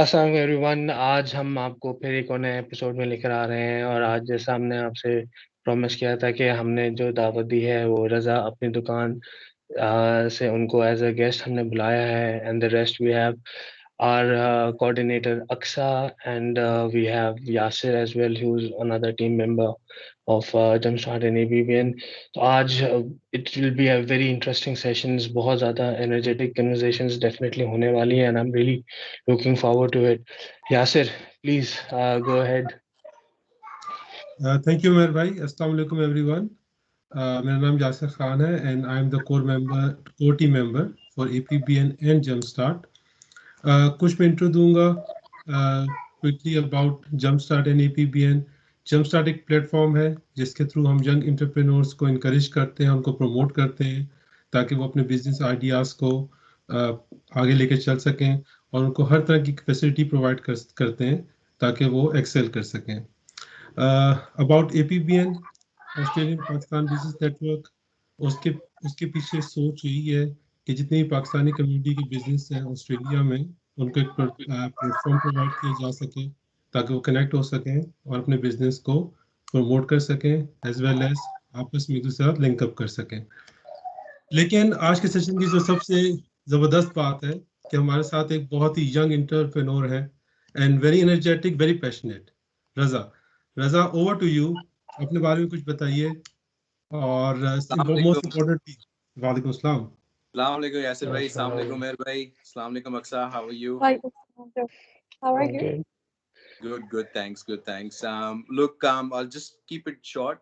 अस्सलाम एवरीवन। आज हम आपको फिर एक और नए एपिसोड में लेकर आ रहे हैं और आज जैसा हमने आपसे प्रॉमिस किया था कि हमने जो दावत दी है वो रज़ा अपनी दुकान से उनको एज अ गेस्ट हमने बुलाया है and the rest we have our coordinator Aksa and we have Yasir as well, who's another team member of Jumpstart and ABBN. तो आज it will be a very interesting sessions, बहुत ज़्यादा energetic conversations definitely होने वाली हैं and I'm really looking forward to it. Yasir, please go ahead. Thank you, Mer bhai. Assalamu alaikum, everyone. मेरा नाम यासिर खान है and I am the core team member for APBN and Jumpstart. कुछ मैं intro दूंगा quickly about Jumpstart and APBN. Jumpstart एक platform है जिसके through हम यंग एंटरप्रेन्योर्स को इनकरेज करते हैं, उनको प्रमोट करते हैं ताकि वो अपने बिजनेस आइडियाज़ को आगे लेके चल सकें और उनको हर तरह की फैसिलिटी प्रोवाइड करते हैं ताकि वो एक्सेल कर सकें. About APBN, Australian Pakistan business network, उसके उसके पीछे सोच यही है कि जितनी भी पाकिस्तानी कम्युनिटी के बिजनेस हैं ऑस्ट्रेलिया में उनको एक प्लेटफॉर्म प्रोवाइड किया जा सके ताकि वो कनेक्ट हो सकें और अपने बिजनेस को प्रमोट कर सकें एज वेल एज आपस में एक दूसरे के साथ लिंकअप कर सकें. लेकिन आज के सेशन की जो सबसे ज़बरदस्त बात है कि हमारे साथ एक बहुत ही यंग एंटरप्रेन्योर है and very energetic, very passionate, Raza, over to you. अपने बारे में कुछ बताइए और मोस्ट Assalamualaikum. इम्पोर्टेंटली वालेकुम अस्सलाम. Assalamualaikum Yasir bhai. Assalamualaikum Mer bhai. Assalamualaikum Aksa. How are you? How are you? Good. Thanks. Good. Thanks. Look, I'll just keep it short.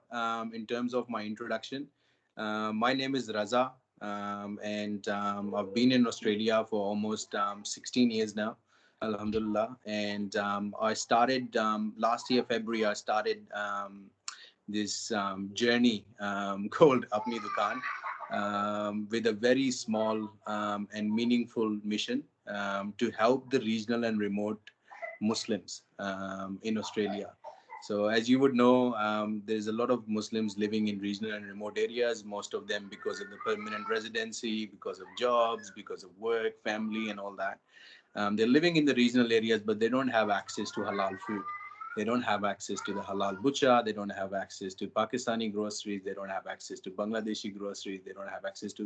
In terms of my introduction, my name is Raza, and I've been in Australia for almost 16 years now. Alhamdulillah. And I started last year February. I started this journey called Apni Dukaan. With a very small and meaningful mission to help the regional and remote Muslims in Australia. So as you would know, there's a lot of Muslims living in regional and remote areas, most of them because of the permanent residency, because of jobs, because of work, family and all that. They're living in the regional areas, but they don't have access to halal food. They don't have access to the halal butcher. They don't have access to Pakistani groceries. They don't have access to Bangladeshi groceries. They don't have access to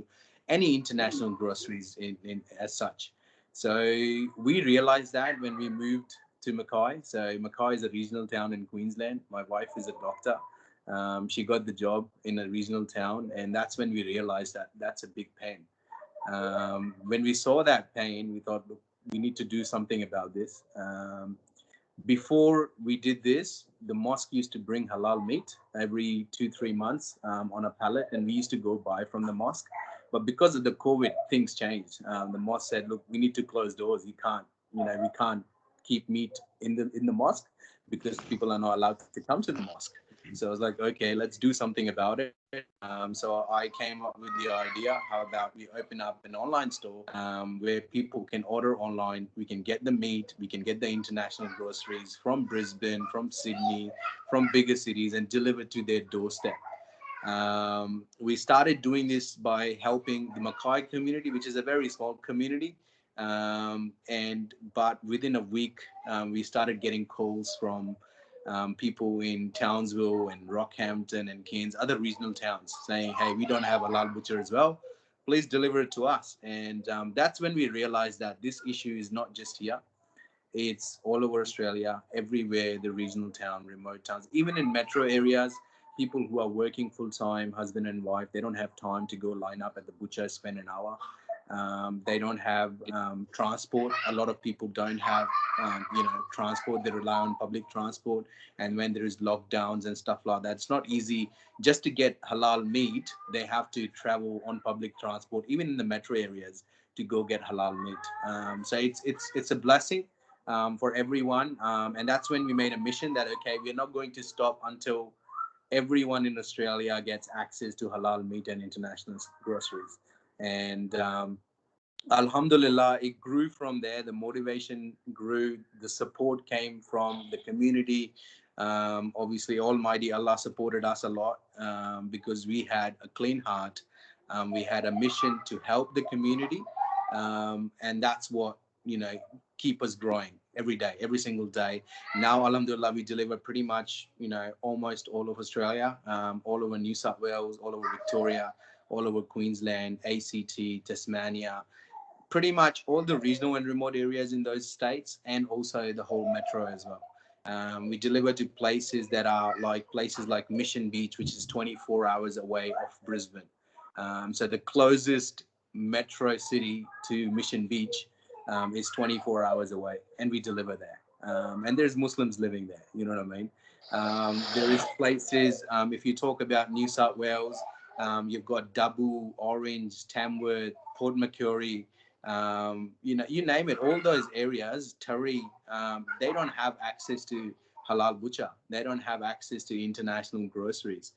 any international groceries as such. So we realized that when we moved to Mackay. So Mackay is a regional town in Queensland. My wife is a doctor. She got the job in a regional town, and that's when we realized that that's a big pain. When we saw that pain, we thought, look, we need to do something about this. Before we did this, the mosque used to bring halal meat every 2-3 months on a pallet, and we used to go buy from the mosque. But because of the COVID, things changed. The mosque said, "Look, we need to close doors. We can't keep meat in the mosque because people are not allowed to come to the mosque." So I was like, okay, let's do something about it. So I came up with the idea, how about we open up an online store where people can order online. We can get the meat, we can get the international groceries from Brisbane, from Sydney, from bigger cities and deliver to their doorstep. We started doing this by helping the Mackay community, which is a very small community. But within a week, we started getting calls from people in Townsville and Rockhampton and Cairns, other regional towns, saying, "Hey, we don't have a halal butcher as well. Please deliver it to us." And that's when we realized that this issue is not just here. It's all over Australia, everywhere, the regional town, remote towns, even in metro areas. People who are working full-time, husband and wife, they don't have time to go line up at the butcher, spend an hour. They don't have transport. A lot of people don't have transport. They rely on public transport, and when there is lockdowns and stuff like that, it's not easy just to get halal meat. They have to travel on public transport, even in the metro areas, to go get halal meat. So it's a blessing for everyone, and that's when we made a mission that, okay, we're not going to stop until everyone in Australia gets access to halal meat and international groceries. And Alhamdulillah, it grew from there. The motivation grew. The support came from the community. Obviously, Almighty Allah supported us a lot because we had a clean heart. We had a mission to help the community, and that's what keep us growing. every day, every single day. Now, alhamdulillah, we deliver pretty much, almost all of Australia, all over New South Wales, all over Victoria, all over Queensland, ACT, Tasmania, pretty much all the regional and remote areas in those states, and also the whole metro as well. We deliver to places that are places like Mission Beach, which is 24 hours away off Brisbane. So the closest metro city to Mission Beach is 24 hours away, and we deliver there. And there's Muslims living there, you know what I mean? There is places, if you talk about New South Wales, you've got Dabu, Orange, Tamworth, Port Macquarie, you name it, all those areas, Taree, they don't have access to halal butcher. They don't have access to international groceries.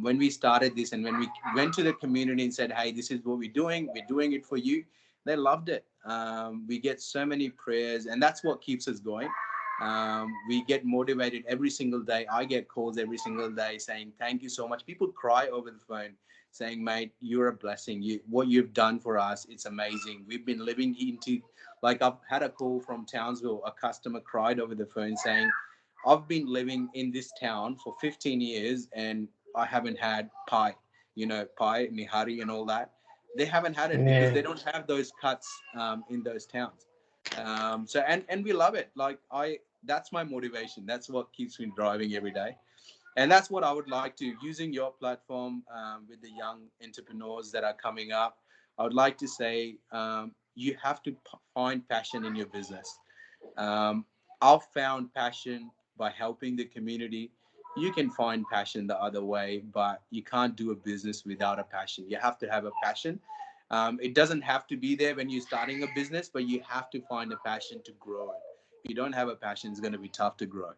When we started this and when we went to the community and said, hey, this is what we're doing it for you, they loved it. We get so many prayers, and that's what keeps us going. We get motivated every single day. I get calls every single day saying, thank you so much. People cry over the phone saying, mate, you're a blessing. What you've done for us, it's amazing. We've been living into, I've had a call from Townsville. A customer cried over the phone saying, I've been living in this town for 15 years and I haven't had pie, pie, nihari and all that. They haven't had it because they don't have those cuts in those towns. So we love it. That's my motivation. That's what keeps me driving every day. And that's what I would like to, using your platform with the young entrepreneurs that are coming up, I would like to say you have to find passion in your business. I've found passion by helping the community. You can find passion the other way, but you can't do a business without a passion. You have to have a passion. It doesn't have to be there when you're starting a business, but you have to find a passion to grow it. If you don't have a passion, it's going to be tough to grow.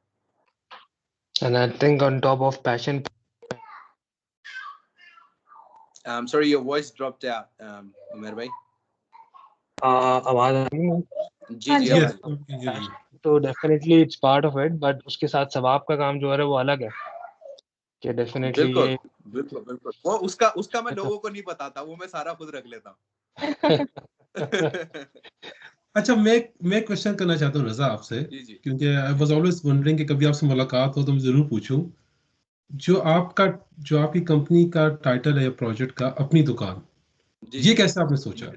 And I think on top of passion, sorry, your voice dropped out, Umer bhai. आवाज आ रही है? जी जी Yes, आवाज। we can hear you. तो definitely it's part of it, but उसके साथ सवाब का काम जो है वो अलग है कि डेफिनेटली बिल्कुल ये बिल्कुल बिल्कुल वो उसका मैं लोगों को नहीं बताता, वो मैं सारा खुद रख लेता हूँ। अच्छा, मैं क्वेश्चन करना चाहता हूँ रजा आपसे, जी जी क्योंकि आई वाज ऑलवेज वंडरिंग कि कभी आपसे मुलाकात हो तो मैं जरूर पूछूं। जो आपकी कंपनी का टाइटल है या प्रोजेक्ट का अपनी दुकान, जी ये जी। कैसे आपने सोचा?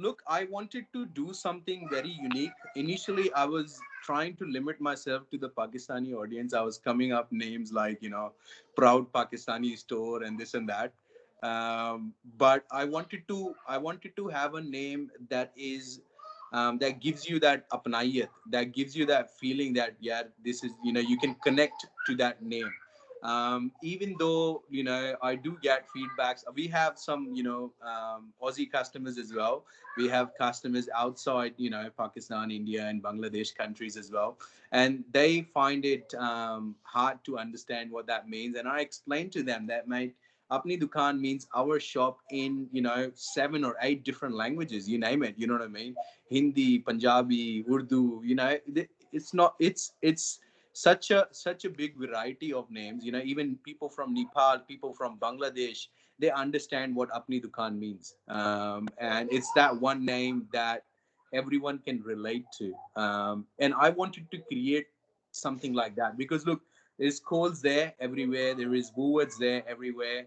Look, I wanted to do something very unique. Initially, I was trying to limit myself to the Pakistani audience. I was coming up names like, Proud Pakistani Store and this and that. But I wanted to have a name that is that gives you that apnaiyat, that gives you that feeling that this is, you can connect to that name. Even though I do get feedbacks, we have some Aussie customers as well. We have customers outside Pakistan, India and Bangladesh countries as well, and they find it hard to understand what that means. And I explained to them that, mate, Apni Dukan means our shop in 7 or 8 different languages, you name it, you know what I mean? Hindi, Punjabi, Urdu, it's such a big variety of names. Even people from Nepal, people from Bangladesh, they understand what Apni Dukan means. And it's that one name that everyone can relate to. And I wanted to create something like that because look, there's Coles there everywhere. There is Woolworths there everywhere.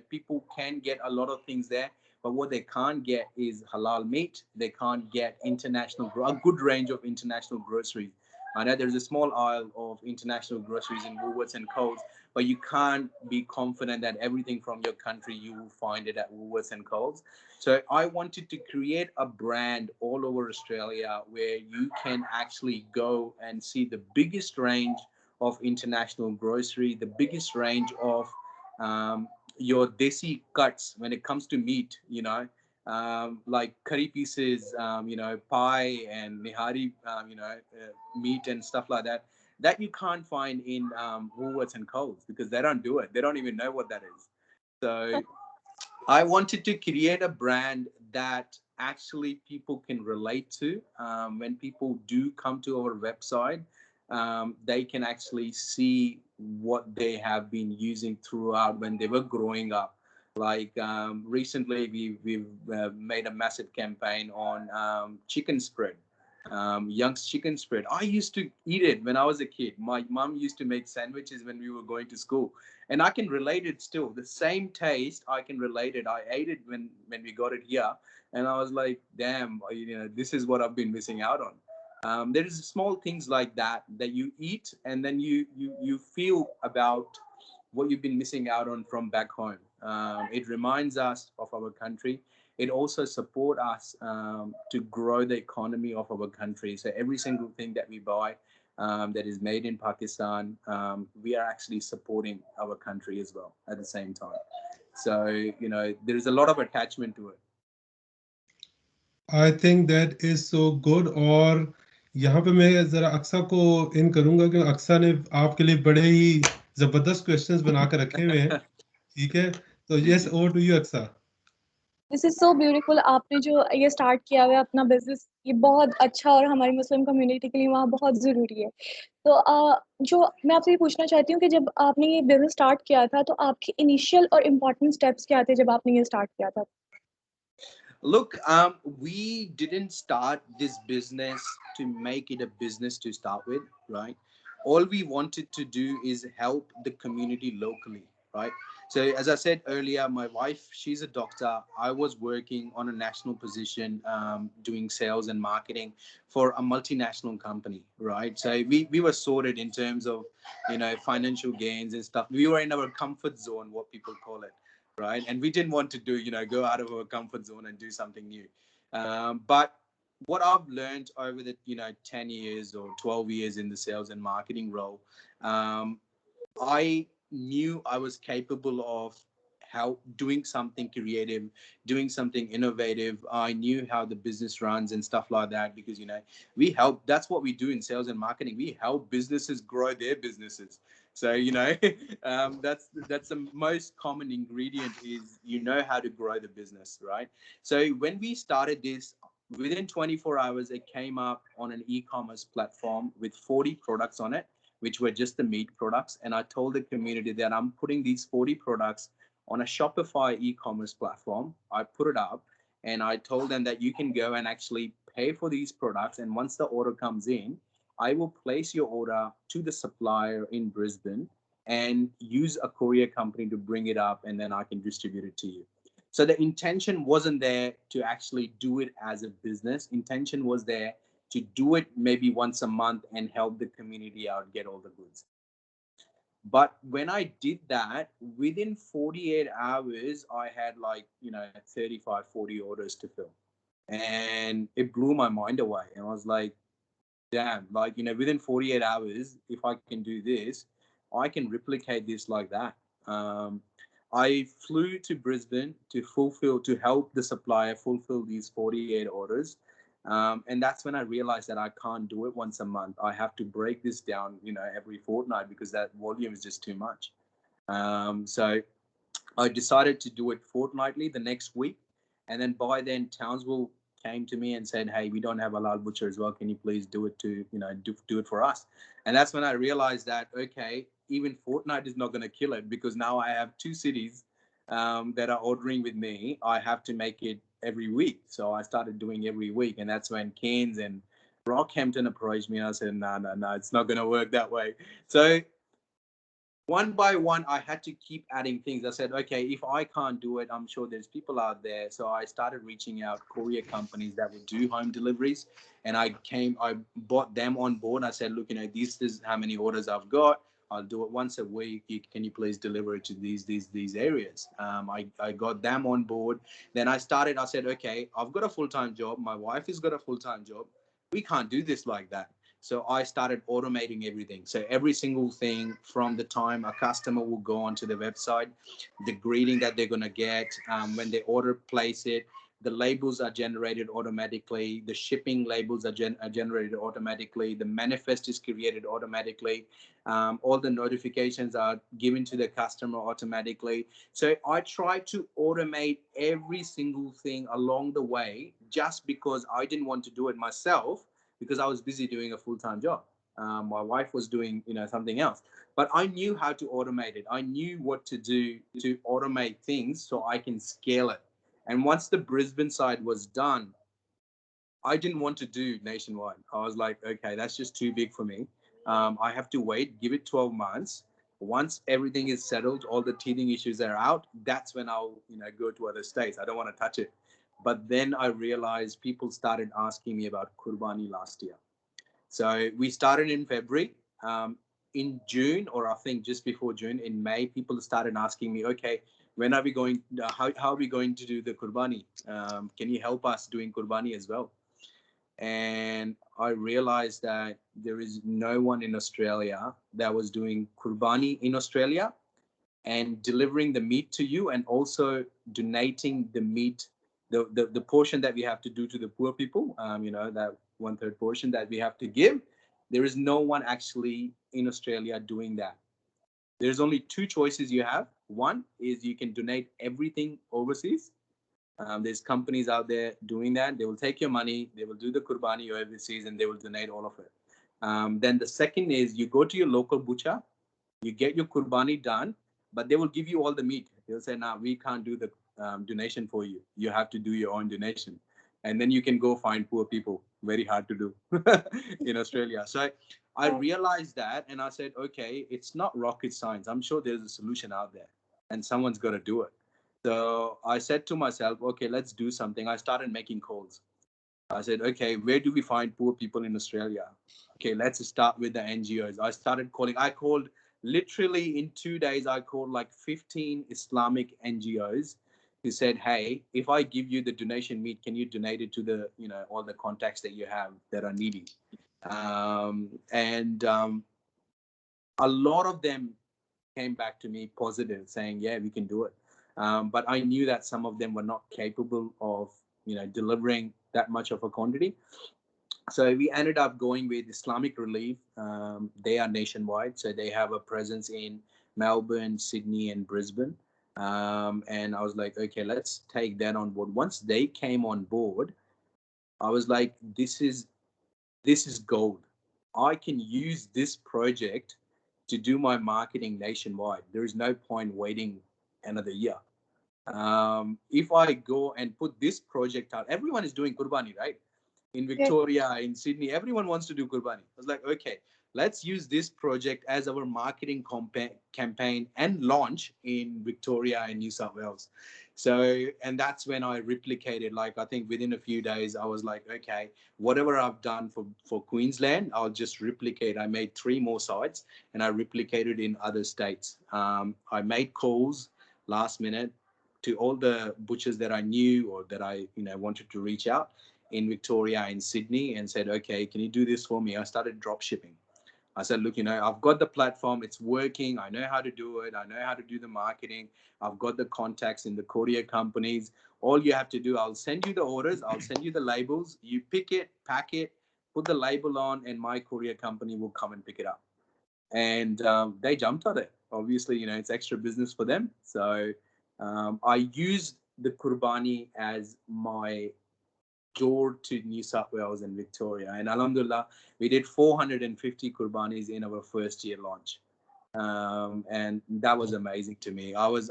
People can get a lot of things there, but what they can't get is halal meat. They can't get a good range of international groceries. I know there's a small aisle of international groceries in Woolworths and Coles, but you can't be confident that everything from your country you will find it at Woolworths and Coles. So I wanted to create a brand all over Australia where you can actually go and see the biggest range of international grocery, the biggest range of your desi cuts when it comes to meat, like curry pieces, pie and nihari, meat and stuff like that you can't find in Woolworths and Coles because they don't do it. They don't even know what that is. So I wanted to create a brand that actually people can relate to. When people do come to our website, they can actually see what they have been using throughout when they were growing up. Like recently, we've made a massive campaign on chicken spread. Young's chicken spread. I used to eat it when I was a kid. My mom used to make sandwiches when we were going to school, and I can relate it still. The same taste, I can relate it. I ate it when we got it here, and I was like, damn, this is what I've been missing out on. There is small things like that that you eat, and then you feel about what you've been missing out on from back home. It reminds us of our country. It also support us to grow the economy of our country. So every single thing that we buy that is made in Pakistan, we are actually supporting our country as well at the same time. So, there is a lot of attachment to it. I think that is so good. और यहाँ पे मैं ज़रा अक्सा को इन करूँगा कि अक्सा ने आपके लिए बड़े ही ज़बरदस्त क्वेश्चंस बना कर रखे हुए हैं, ठीक है? तो yes, over to you, Aqsa. This is so beautiful. आपने जो ये स्टार्ट किया हुआ है अपना बिजनेस, ये बहुत अच्छा और हमारी मुस्लिम कम्युनिटी के लिए वहाँ बहुत ज़रूरी है. तो जो मैं आपसे ये पूछना चाहती हूँ कि जब आपने ये बिजनेस स्टार्ट किया था तो आपके इनिशियल और इम्पोर्टेंट स्टेप्स क्या थे जब आपने ये स्टार्ट किया था? Look, we didn't start this business to make it a business to start with, right? All we wanted to do is help the community locally, right? So, as I said earlier, my wife, she's a doctor. I was working on a national position, doing sales and marketing for a multinational company, right? So, we were sorted in terms of, financial gains and stuff. We were in our comfort zone, what people call it, right? And we didn't want to do, go out of our comfort zone and do something new. But what I've learned over the, 10 years or 12 years in the sales and marketing role, I knew I was capable of how doing something creative, doing something innovative. I knew how the business runs and stuff like that because, we help. That's what we do in sales and marketing. We help businesses grow their businesses. So, that's the most common ingredient is how to grow the business, right? So when we started this, within 24 hours, it came up on an e-commerce platform with 40 products on it, which were just the meat products. And I told the community that I'm putting these 40 products on a Shopify e-commerce platform. I put it up and I told them that you can go and actually pay for these products. And once the order comes in, I will place your order to the supplier in Brisbane and use a courier company to bring it up, and then I can distribute it to you. So the intention wasn't there to actually do it as a business. Intention was there to do it maybe once a month and help the community out, get all the goods. But when I did that, within 48 hours, I had 35, 40 orders to fill. And it blew my mind away. And I was like, damn, within 48 hours, if I can do this, I can replicate this like that. I flew to Brisbane to help the supplier fulfill these 48 orders. And that's when I realized that I can't do it once a month. I have to break this down, every fortnight because that volume is just too much. So I decided to do it fortnightly the next week. And then by then, Townsville came to me and said, hey, we don't have a halal butcher as well. Can you please do it do it for us? And that's when I realized that, okay, even fortnight is not going to kill it because now I have 2 cities that are ordering with me. I have to make it every week. So I started doing every week. And that's when Cairns and Rockhampton approached me. And I said, no, it's not going to work that way. So one by one, I had to keep adding things. I said, okay, if I can't do it, I'm sure there's people out there. So I started reaching out courier companies that would do home deliveries. And I bought them on board. I said, look, this is how many orders I've got. I'll do it once a week. Can you please deliver it to these areas? I got them on board. Then I said, okay, I've got a full-time job. My wife has got a full-time job. We can't do this like that. So I started automating everything. So every single thing from the time a customer will go onto the website, the greeting that they're going to get, when they place it, the labels are generated automatically. The shipping labels are generated automatically. The manifest is created automatically. All the notifications are given to the customer automatically. So I try to automate every single thing along the way just because I didn't want to do it myself because I was busy doing a full-time job. My wife was doing, something else. But I knew how to automate it. I knew what to do to automate things so I can scale it. And once the Brisbane side was done, I didn't want to do nationwide. I was like, okay, that's just too big for me. I have to wait, give it 12 months. Once everything is settled, all the teething issues are out, that's when I'll, go to other states. I don't want to touch it. But then I realized people started asking me about Kurbani last year. So we started in February. In June, or I think just before June, in May, people started asking me, okay, when are we going, how are we going to do the Kurbani? Can you help us doing Kurbani as well? And I realized that there is no one in Australia that was doing Kurbani in Australia and delivering the meat to you, and also donating the meat, the portion that we have to do to the poor people, that 1/3 portion that we have to give. There is no one actually in Australia doing that. There's only two choices you have. One is you can donate everything overseas. There's companies out there doing that. They will take your money, they will do the Kurbani overseas, and they will donate all of it. Then the second is you go to your local butcher, you get your Kurbani done, but they will give you all the meat. They'll say, "Nah, we can't do the donation for you. You have to do your own donation." And then you can go find poor people. Very hard to do in Australia. So I realized that, and I said, okay, it's not rocket science. I'm sure there's a solution out there, and someone's got to do it. So I said to myself, okay, let's do something. I started making calls. I said, okay, where do we find poor people in Australia? Okay, let's start with the NGOs. I started calling. I called literally in 2 days. I called like 15 Islamic NGOs who said, hey, if I give you the donation meat, can you donate it to the, all the contacts that you have that are needy? And a lot of them came back to me positive, saying, yeah, we can do it. But I knew that some of them were not capable of, delivering that much of a quantity. So we ended up going with Islamic Relief. They are nationwide, so they have a presence in Melbourne, Sydney, and Brisbane. And I was like, okay, let's take that on board. Once they came on board, I was like, this is gold. I can use this project to do my marketing nationwide. There is no point waiting another year. If I go and put this project out, everyone is doing Kurbani, right? In Victoria, in Sydney, everyone wants to do Kurbani. I was like, okay, let's use this project as our marketing campaign and launch in Victoria and New South Wales. So, and that's when I replicated, like, I think within a few days, I was like, okay, whatever I've done for Queensland, I'll just replicate. I made 3 more sites and I replicated in other states. I made calls last minute to all the butchers that I knew or that I, wanted to reach out in Victoria and Sydney, and said, okay, can you do this for me? I started drop shipping. I said, look, I've got the platform, it's working. I know how to do it. I know how to do the marketing. I've got the contacts in the courier companies. All you have to do, I'll send you the orders. I'll send you the labels. You pick it, pack it, put the label on, and my courier company will come and pick it up. And they jumped on it. Obviously, it's extra business for them. So I used the Kurbani as my door to New South Wales and Victoria. And Alhamdulillah, we did 450 Kurbanis in our first year launch. And that was amazing to me. I was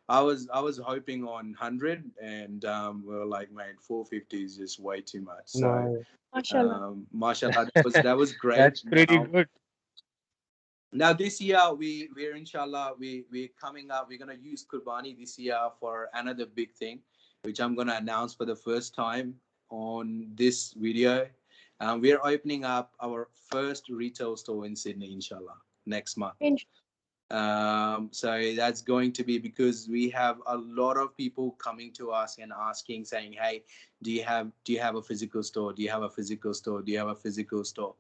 hoping on 100, and we were like, man, 450 is just way too much. So, MashaAllah. mashallah, that was great. That's pretty good. Now this year we're inshallah we're coming up. We're gonna use Kurbani this year for another big thing, which I'm gonna announce for the first time on this video. We're opening up our first retail store in Sydney, inshallah, next month. So that's going to be, because we have a lot of people coming to us and asking, saying, hey, do you have a physical store? Do you have a physical store? Do you have a physical store?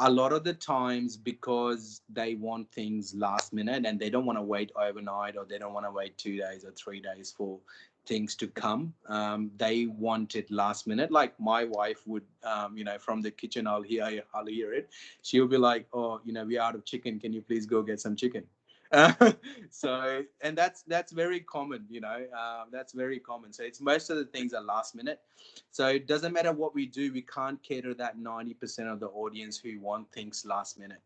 A lot of the times, because they want things last minute and they don't want to wait overnight, or they don't want to wait 2 days or 3 days for things to come. They want it last minute. Like my wife would, from the kitchen, I'll hear it. She'll be like, oh, we're out of chicken. Can you please go get some chicken? So, and that's very common, that's very common. So it's most of the things are last minute. So it doesn't matter what we do, we can't cater that 90% of the audience who want things last minute,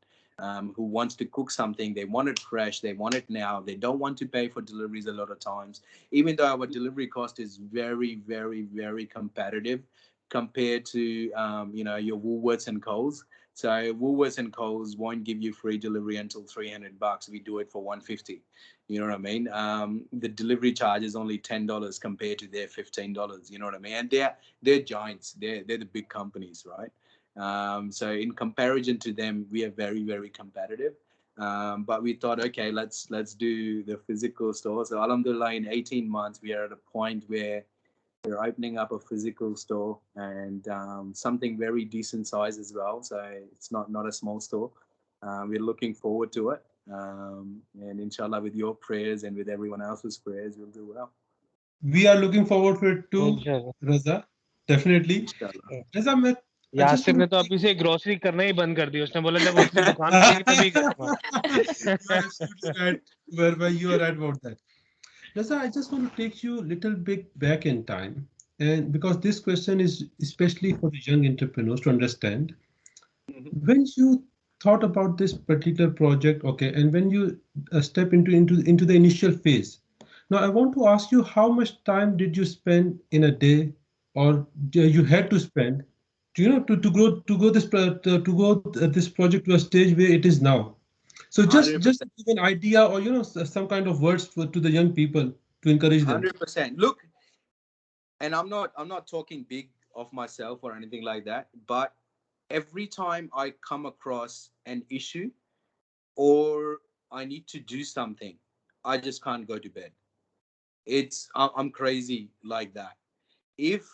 who wants to cook something. They want it fresh, they want it now, they don't want to pay for deliveries a lot of times, even though our delivery cost is very, very, very competitive compared to your Woolworths and Coles. So Woolworths and Coles won't give you free delivery until $300. We do it for $150. You know what I mean? The delivery charge is only $10 compared to their $15. You know what I mean? And they're giants. They're the big companies, right? So in comparison to them, we are very, very competitive. But we thought, okay, let's do the physical store. So alhamdulillah, in 18 months, we are at a point where we're opening up a physical store, and something very decent size as well. So it's not a small store. We're looking forward to it. And inshallah, with your prayers and with everyone else's prayers, we'll do well. We are looking forward to it too, इंशाल्लाह। Raza. Definitely. Inshallah. Raza, I just Yasir ने want तो to अभी से grocery करना ही बंद कर दी। उसने बोला जब उसकी दुकान खुलेगी तभी करूंगा। You are absolutely right, Verba. You are right about that. Raza, I just want to take you a little bit back in time, and because this question is especially for the young entrepreneurs to understand. When you thought about this particular project, okay, and when you step into the initial phase, now I want to ask you, how much time did you spend in a day, or you had to spend, to go this project to a stage where it is now? So just 100%. to give an idea, or some kind of words to the young people to encourage them. 100%. Look, and I'm not talking big of myself or anything like that, but every time I come across an issue or I need to do something, I just can't go to bed. I'm crazy like that. If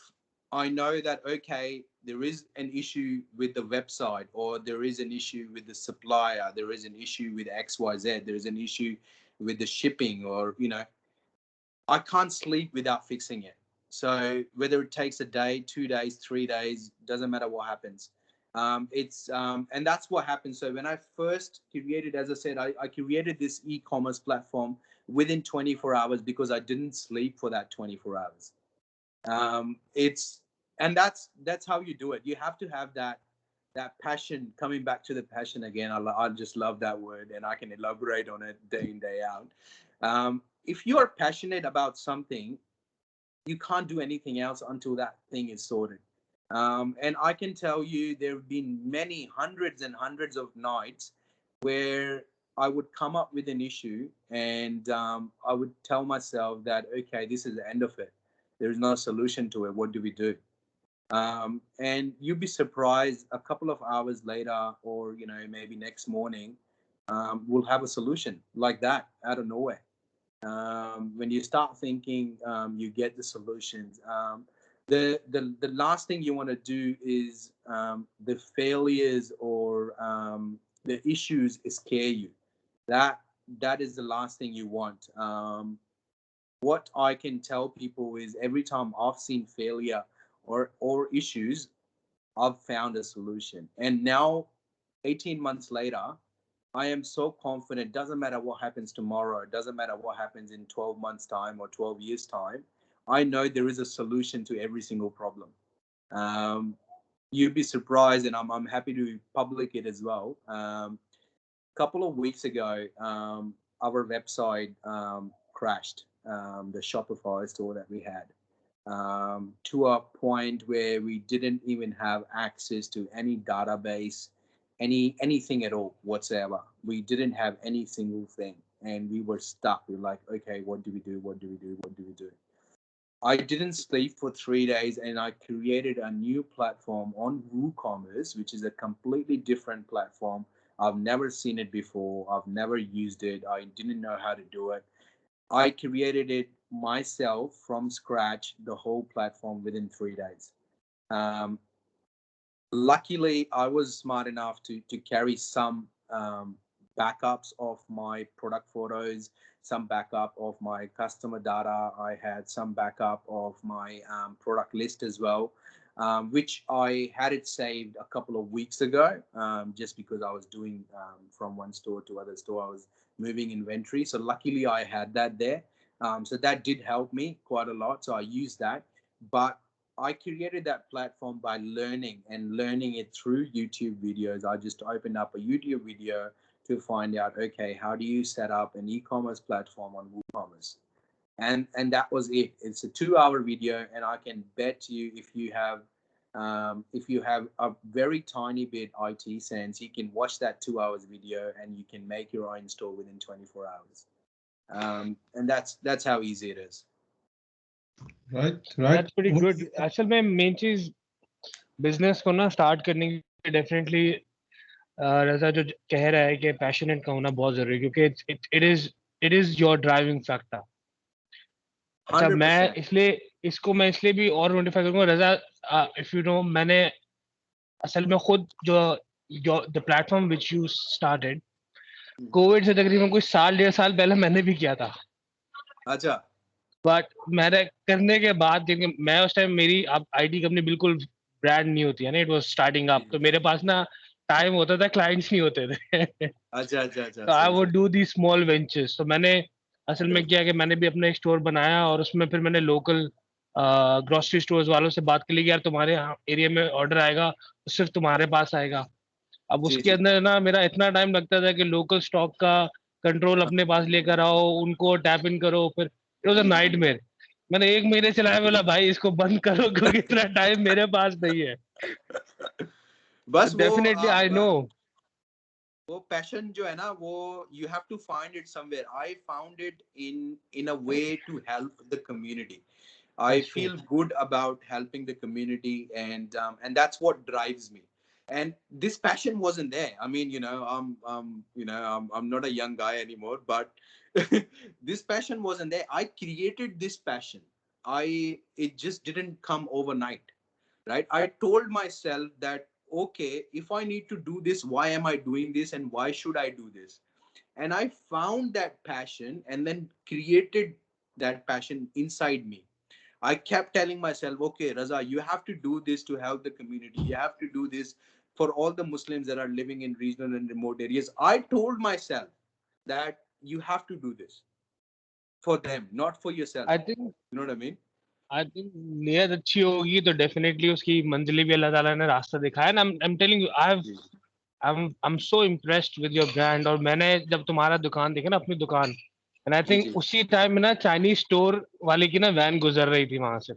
I know that, okay, there is an issue with the website, or there is an issue with the supplier, there is an issue with XYZ, there is an issue with the shipping, or I can't sleep without fixing it. So whether it takes a day, 2 days, 3 days, doesn't matter what happens. And that's what happened. So when I first created, as I said, I created this e-commerce platform within 24 hours because I didn't sleep for that 24 hours. And that's how you do it. You have to have that passion. Coming back to the passion again, I just love that word, and I can elaborate on it day in, day out. If you are passionate about something, you can't do anything else until that thing is sorted. And I can tell you, there have been many hundreds and hundreds of nights where I would come up with an issue, and I would tell myself that, okay, this is the end of it. There is no solution to it. What do we do? And you'd be surprised, a couple of hours later, or maybe next morning, we'll have a solution like that out of nowhere. When you start thinking, you get the solutions. The last thing you want to do is the failures or the issues scare you. That is the last thing you want. What I can tell people is, every time I've seen failure or issues, I've found a solution. And now, 18 months later, I am so confident. Doesn't matter what happens tomorrow. It doesn't matter what happens in 12 months' time or 12 years' time. I know there is a solution to every single problem. You'd be surprised, and I'm happy to public it as well. Couple of weeks ago, our website crashed, the Shopify store that we had, to a point where we didn't even have access to any database, anything at all whatsoever. We didn't have any single thing, and we were stuck. We were like, okay, what do we do? What do we do? What do we do? I didn't sleep for 3 days, and I created a new platform on WooCommerce, which is a completely different platform. I've never seen it before. I've never used it. I didn't know how to do it. I created it myself from scratch, the whole platform, within 3 days. Luckily, I was smart enough to carry some backups of my product photos, some backup of my customer data. I had some backup of my product list as well, which I had it saved a couple of weeks ago, just because I was doing from one store to other store. I was moving inventory. So luckily I had that there. So that did help me quite a lot. So I used that. But I created that platform by learning it through YouTube videos. I just opened up a YouTube video to find out, okay, how do you set up an e-commerce platform on WooCommerce? And that was it. It's a 2-hour video, and I can bet you, if you have If you have a very tiny bit IT sense, you can watch that 2 hours video and you can make your own store within 24 hours. And that's how easy it is. Right. That's pretty good. असल में main चीज business को ना start करने के definitely रजा जो कह रहा है कि पैशनेट का होना बहुत जरूरी है क्योंकि it is your driving factor. अच्छा 100%. मैं इसलिए भी और नोटिफाई करूंगा रजा. इफ यू नो, मैंने असल में खुद जो the platform which you started Covid से तकरीबन कुछ साल 1.5 साल पहले मैंने भी किया था. अच्छा. बट मैंने करने के बाद, क्योंकि मैं उस टाइम, मेरी अब आईटी कंपनी बिल्कुल ब्रांड नहीं होती है ना, इट वाज स्टार्टिंग अप, तो मेरे पास ना टाइम होता था, क्लाइंट्स नहीं होते थे. अच्छा अच्छा अच्छा. तो I would do the small ventures. तो मैंने असल में क्या कि मैंने भी अपना एक स्टोर बनाया और उसमें फिर मैंने लोकल ग्रोसरी स्टोर्स वालों से बात कर ली कि यार तुम्हारे एरिया में ऑर्डर आएगा तो सिर्फ तुम्हारे पास आएगा. अब उसके अंदर ना मेरा इतना टाइम लगता था कि लोकल स्टॉक का कंट्रोल अपने पास लेकर आओ, उनको टैप इन करो, फिर इट वाज अ नाइटमेयर. मैंने 1 महीने चलाया, बोला भाई इसको बंद करो क्योंकि इतना टाइम मेरे पास नहीं है. बस डेफिनेटली आई नो वो पैशन जो है ना, वो you have to find it somewhere. I found it in a way to help the community. I feel good about helping the community, and that's what drives me. And this passion wasn't there. I mean, I'm not a young guy anymore, but this passion wasn't there. I created this passion. It just didn't come overnight, right? I told myself that, okay, if I need to do this, why am I doing this, and why should I do this? And I found that passion and then created that passion inside me. I kept telling myself, okay, Raza, you have to do this to help the community. You have to do this for all the Muslims that are living in regional and remote areas. I told myself that you have to do this for them, not for yourself. I think, you know what I mean? I think नियत अच्छी होगी तो definitely उसकी मंजिल भी अल्लाह ताला ने रास्ता दिखाया ना. I am telling you, I am so impressed with your brand. और मैंने जब तुम्हारा दुकान देखा ना, अपनी दुकान, एंड आई थिंक उसी टाइम में ना चाइनीज स्टोर वाले की ना वैन गुजर रही थी वहां से.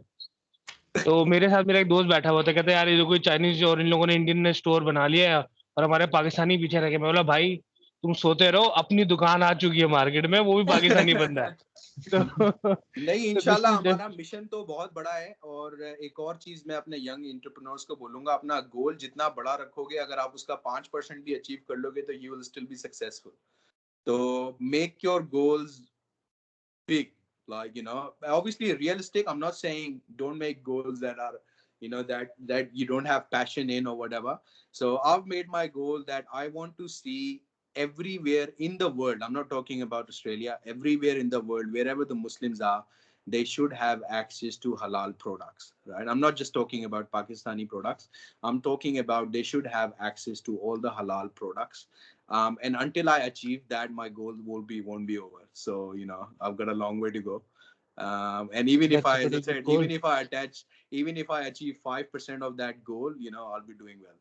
तो मेरे साथ मेरा एक दोस्त बैठा हुआ था, कहते यार ये जो कोई चाइनीज और इन लोगों ने इंडियन ने स्टोर बना लिया है और हमारे पाकिस्तानी पीछे रह गए. मैं बोला भाई तुम सोते रहो, अपनी दुकान आ चुकी है मार्केट में, वो भी पाकिस्तानी बंदा है. तो नहीं, इंशाल्लाह हमारा मिशन तो बहुत बड़ा है. और एक और चीज मैं अपने यंग एंटरप्रेन्योर्स को बोलूंगा, अपना गोल जितना बड़ा रखोगे, अगर आप उसका 5% भी अचीव कर लोगे तो you will still be successful. तो make your goals big, like, obviously realistic. I'm not saying don't make goals that are, that you don't have passion in or whatever. So I've made my goal that I want to see everywhere in the world, I'm not talking about Australia, everywhere in the world, wherever the Muslims are, they should have access to halal products, right? I'm not just talking about Pakistani products. I'm talking about they should have access to all the halal products. And until I achieve that, my goal won't be over. So I've got a long way to go. And even if I, as I said, even if I achieve 5% of that goal, I'll be doing well.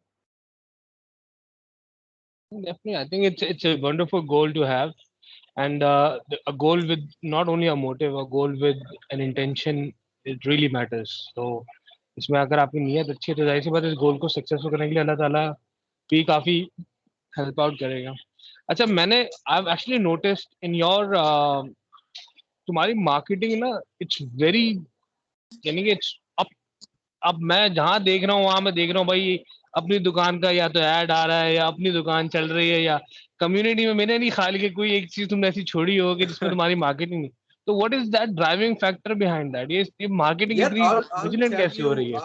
Definitely, I think it's a wonderful goal to have, and a goal with not only a motive, a goal with an intention, it really matters. So इसमें अगर आपकी नीयत अच्छी है तो जाहिर सी बात है इस गोल को सक्सेसफुल करने के लिए अल्लाह ताला भी काफी हेल्प आउट करेगा. अच्छा, मैंने I actually noticed in your तुम्हारी मार्केटिंग ना, इट्स वेरी, यानी कि इट्स अब मैं जहाँ देख रहा हूँ वहां मैं देख रहा हूँ भाई अपनी दुकान का या तो ऐड आ रहा है या अपनी दुकान चल रही है, या कम्युनिटी में मैंने नहीं ख्याल कि कोई एक चीज तुमने ऐसी छोड़ी हो कि जिसमें तुम्हारी मार्केटिंग नहीं. तो what is that driving factor behind that? ये मार्केटिंग इतनी विजिलेंट कैसे हो रही है?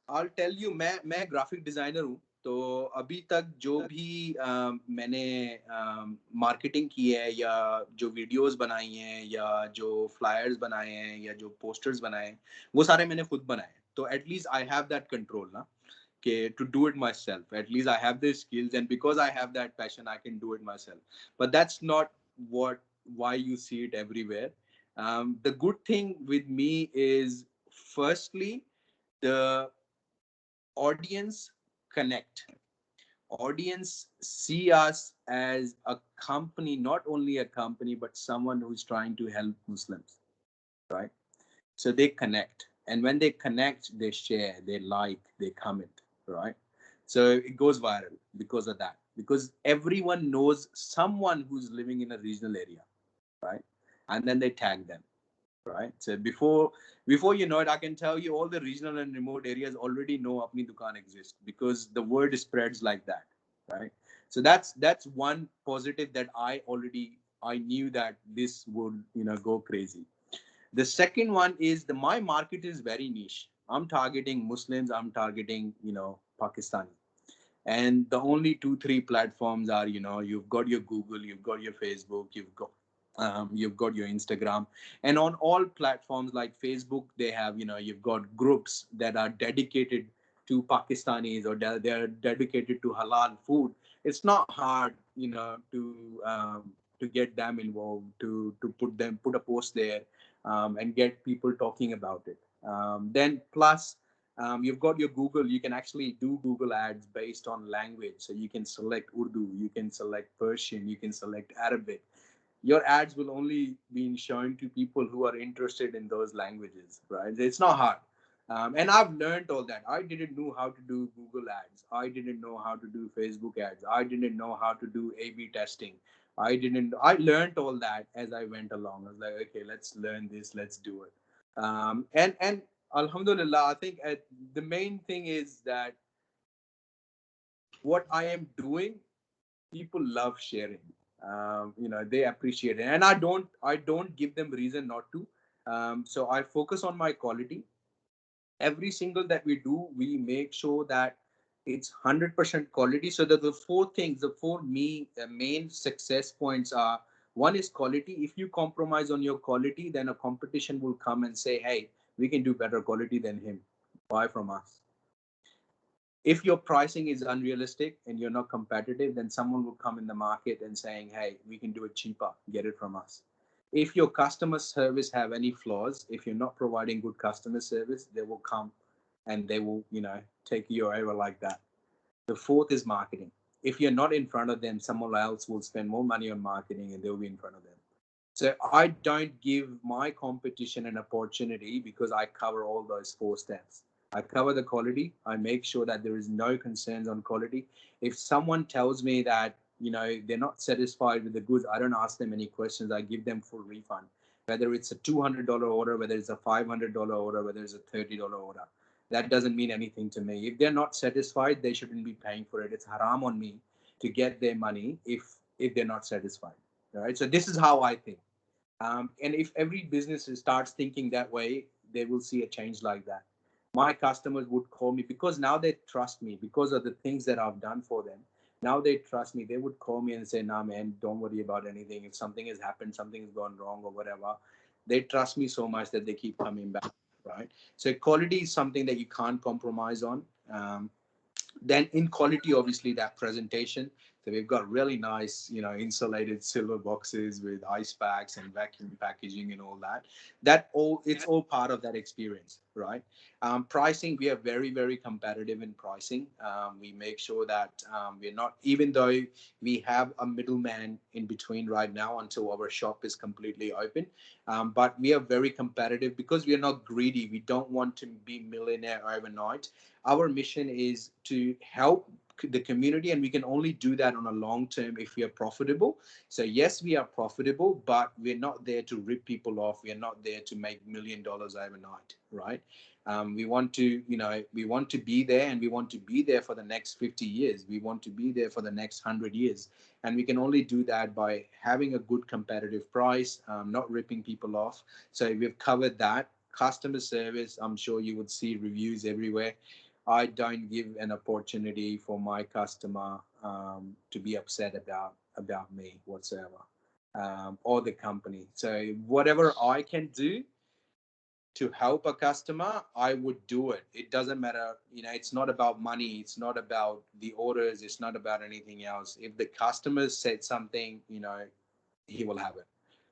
I'll tell you, मैं ग्राफिक डिजाइनर हूँ. तो अभी तक जो भी मैंने मार्केटिंग की है, या जो वीडियोस बनाई हैं, या जो फ्लायर्स बनाए हैं, या जो पोस्टर्स बनाए हैं, वो सारे मैंने खुद बनाए. तो at least I have that control ना, to do it myself. At least I have the skills, and because I have that passion, I can do it myself. But that's not why you see it everywhere. The good thing with me is, firstly, the audience connect. Audience see us as a company, not only a company, but someone who's trying to help Muslims, right? So they connect. And when they connect, they share, they like, they comment, right? So it goes viral because of that, because everyone knows someone who's living in a regional area, right? And then they tag them, right? So before you know it, I can tell you all the regional and remote areas already know Apni Dukaan exists, because the word spreads like that, right? So that's one positive that I knew that this would, go crazy. The second one is my market is very niche. I'm targeting Muslims. I'm targeting, Pakistani. And the only 2 3 platforms are, you've got your Google, you've got your Facebook, you've got your Instagram. And on all platforms like Facebook, they have, you've got groups that are dedicated to Pakistanis, or they're dedicated to halal food. It's not hard, to get them involved, to put a post there, and get people talking about it. Then plus, you've got your Google. You can actually do Google ads based on language. So you can select Urdu, you can select Persian, you can select Arabic. Your ads will only be shown to people who are interested in those languages, right? It's not hard. And I've learned all that. I didn't know how to do Google ads. I didn't know how to do Facebook ads. I didn't know how to do A/B testing. I learned all that as I went along. I was like, okay, let's learn this. Let's do it. And Alhamdulillah, I think the main thing is that what I am doing, people love sharing. They appreciate it, and I don't give them reason not to. So I focus on my quality. Every single that we do, we make sure that it's 100% quality. So that the four main success points are: one is quality. If you compromise on your quality, then a competition will come and say, hey, we can do better quality than him, buy from us. If your pricing is unrealistic and you're not competitive, then someone will come in the market and saying, hey, we can do it cheaper, get it from us. If your customer service have any flaws, if you're not providing good customer service, they will come and they will, take you over like that. The fourth is marketing. If you're not in front of them, someone else will spend more money on marketing and they'll be in front of them. So I don't give my competition an opportunity, because I cover all those 4 steps. I cover the quality. I make sure that there is no concerns on quality. If someone tells me that, they're not satisfied with the goods, I don't ask them any questions. I give them full refund. Whether it's a $200 order, whether it's a $500 order, whether it's a $30 order, that doesn't mean anything to me. If they're not satisfied, they shouldn't be paying for it. It's haram on me to get their money if they're not satisfied. All right. So this is how I think. And if every business starts thinking that way, they will see a change like that. My customers would call me, because now they trust me because of the things that I've done for them. Now they trust me. They would call me and say, nah, man, don't worry about anything. If something has happened, something has gone wrong or whatever, they trust me so much that they keep coming back, right? So quality is something that you can't compromise on. Then in quality, obviously, that presentation. So we've got really nice, insulated silver boxes with ice packs and vacuum packaging and all that. It's all part of that experience, right? Pricing, we are very, very competitive in pricing. We make sure that we're not, even though we have a middleman in between right now until our shop is completely open, but we are very competitive because we are not greedy. We don't want to be millionaire overnight. Our mission is to help the community, and we can only do that on a long term if we are profitable. So yes, we are profitable, but we're not there to rip people off. We are not there to make $1 million overnight, right? We want to, we want to be there, and we want to be there for the next 50 years. We want to be there for the next 100 years. And we can only do that by having a good competitive price, not ripping people off. So we've covered that. Customer service, I'm sure you would see reviews everywhere. I don't give an opportunity for my customer to be upset about me whatsoever, or the company. So whatever I can do to help a customer, I would do it. It doesn't matter, it's not about money. It's not about the orders. It's not about anything else. If the customer said something, he will have it.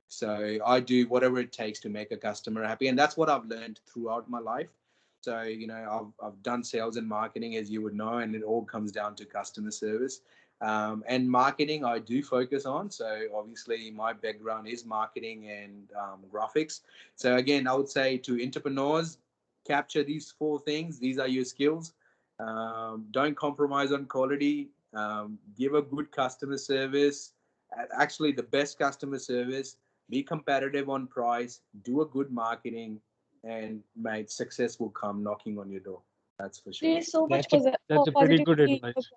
So I do whatever it takes to make a customer happy. And that's what I've learned throughout my life. So, I've done sales and marketing, as you would know, and it all comes down to customer service. And marketing, I do focus on. So obviously my background is marketing and graphics. So again, I would say to entrepreneurs, capture these 4 things. These are your skills. Don't compromise on quality. Give a good customer service. Actually, the best customer service. Be competitive on price. Do a good marketing, and mate, success will come knocking on your door. That's for sure. There's so much That's a pretty good positivity. advice.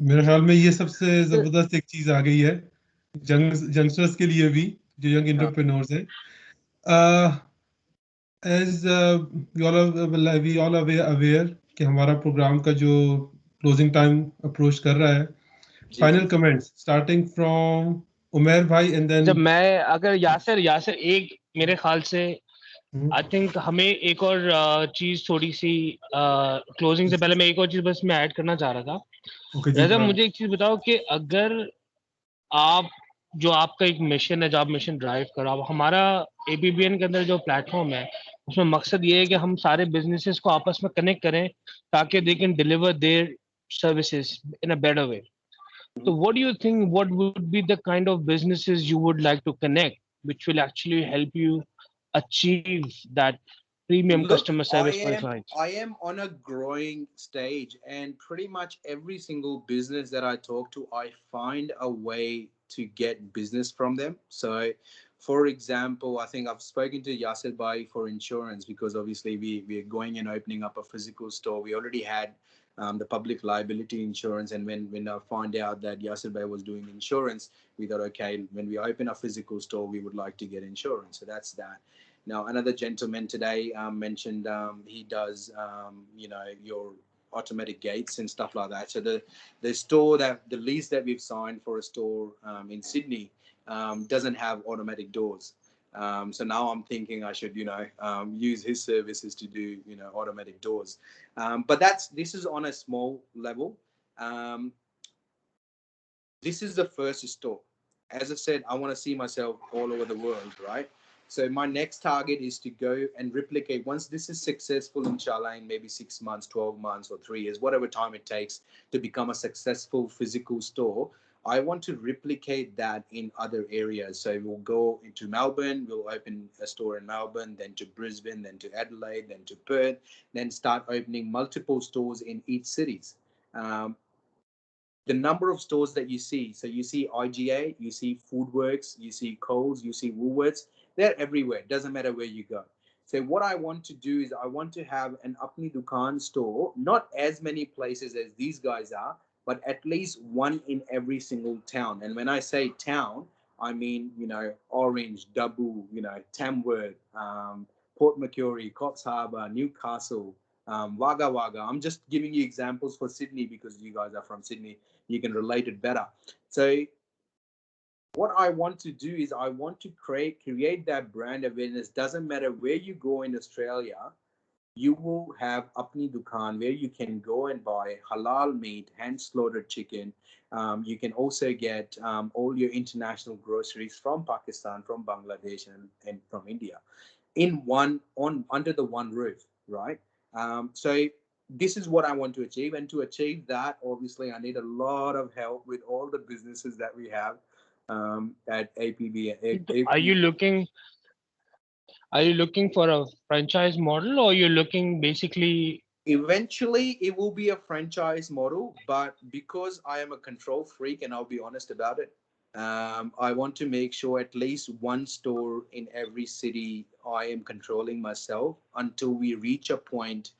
मेरे ख्याल में ये सबसे जबरदस्त एक चीज आ गई है यंगस्टर्स के लिए भी, जो यंग एंटरप्रेन्योर्स हैं. As we all are aware कि हमारा प्रोग्राम का जो क्लोजिंग टाइम अप्रोच कर रहा है. Final comments starting from Umar भाई एंड देन. जब मैं अगर यासिर एक मेरे ख्याल से आई थिंक हमें एक और चीज थोड़ी सी क्लोजिंग से पहले मैं एक और चीज बस मैं ऐड करना चाह रहा था. रजा, मुझे एक चीज बताओ कि अगर आप जो आपका एक मिशन है, जो आप मिशन ड्राइव करो, आप हमारा APBN के अंदर जो प्लेटफॉर्म है उसमें मकसद ये है कि हम सारे बिजनेसेस को आपस में कनेक्ट करें ताकि they can deliver their services in a better way. So what do you think, what would be the kind of businesses you would like to connect, which will actually help you achieve that premium customer service for your clients? I am on a growing stage, and pretty much every single business that I talk to, I find a way to get business from them. So, for example, I think I've spoken to Yasir Bhai for insurance, because obviously we're going and opening up a physical store. We already had the public liability insurance, and when I found out that Yasir Bhai was doing insurance, we thought, okay, when we open a physical store, we would like to get insurance. So that's that. Now, another gentleman today mentioned he does, your automatic gates and stuff like that. So the store, that the lease that we've signed for a store in Sydney doesn't have automatic doors. So now I'm thinking I should, use his services to do, automatic doors. But this is on a small level. This is the first store. As I said, I want to see myself all over the world, right? So my next target is to go and replicate. Once this is successful, inshallah, in maybe 6 months, 12 months, or 3 years, whatever time it takes to become a successful physical store, I want to replicate that in other areas. So we'll go into Melbourne, we'll open a store in Melbourne, then to Brisbane, then to Adelaide, then to Perth, then start opening multiple stores in each cities. The number of stores that you see, so you see IGA, you see Foodworks, you see Coles, you see Woolworths, they're everywhere. Doesn't matter where you go. So what I want to do is I want to have an Apni Dukaan store, not as many places as these guys are, but at least one in every single town. And when I say town, I mean, Orange, Dabu, Tamworth, Port Macquarie, Coffs Harbour, Newcastle, Wagga Wagga. I'm just giving you examples for Sydney because you guys are from Sydney. You can relate it better. So what I want to do is I want to create that brand awareness. Doesn't matter where you go in Australia, you will have Apni Dukaan where you can go and buy halal meat, hand-slaughtered chicken. You can also get all your international groceries from Pakistan, from Bangladesh, and from India under the one roof, right? So this is what I want to achieve. And to achieve that, obviously, I need a lot of help with all the businesses that we have at APB. Are you looking for a franchise model, or you're looking basically? Eventually, it will be a franchise model, but because I am a control freak, and I'll be honest about it, I want to make sure at least one store in every city I am controlling myself until we reach a point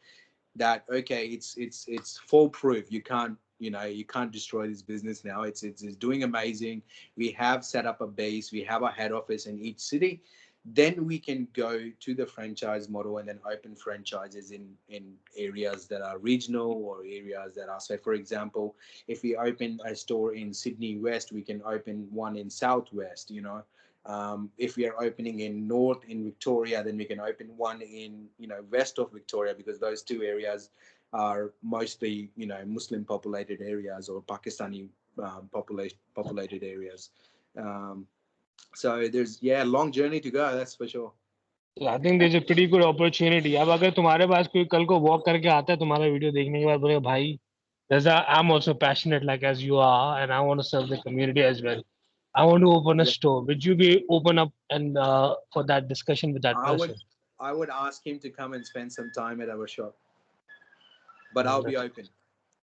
that, okay, it's foolproof. You can't destroy this business now. It's doing amazing. We have set up a base. We have a head office in each city. Then we can go to the franchise model and then open franchises in areas that are regional or areas that are, so for example, if we open a store in Sydney West, we can open one in Southwest, if we are opening in North in Victoria, then we can open one in, West of Victoria, because those two areas are mostly, Muslim populated areas or Pakistani populated areas. So there's a long journey to go, that's for sure. I think there's a pretty good opportunity. अब अगर तुम्हारे पास कोई कल को walk करके आता है तुम्हारा वीडियो देखने के बाद बोलेगा भाई, I'm also passionate like as you are, and I want to serve the community as well. I want to open a store. Would you be open up and for that discussion with that person? I would ask him to come and spend some time at our shop. But I'll be open.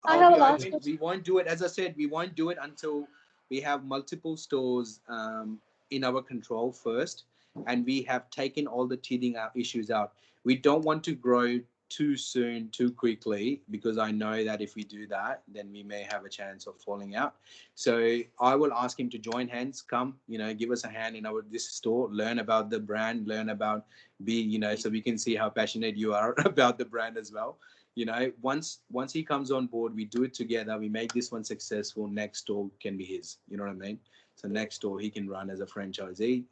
I I'll have be a last open. question. We won't do it, as I said, we won't do it until we have multiple stores in our control first, and we have taken all the teething issues out. We don't want to grow too soon, too quickly, because I know that if we do that, then we may have a chance of falling out. So I will ask him to join hands, come, give us a hand in this store, learn about the brand, learn about so we can see how passionate you are about the brand as well. Once he comes on board, we do it together, we make this one successful, next store can be his, you know what I mean? So next store he can run as a franchisee,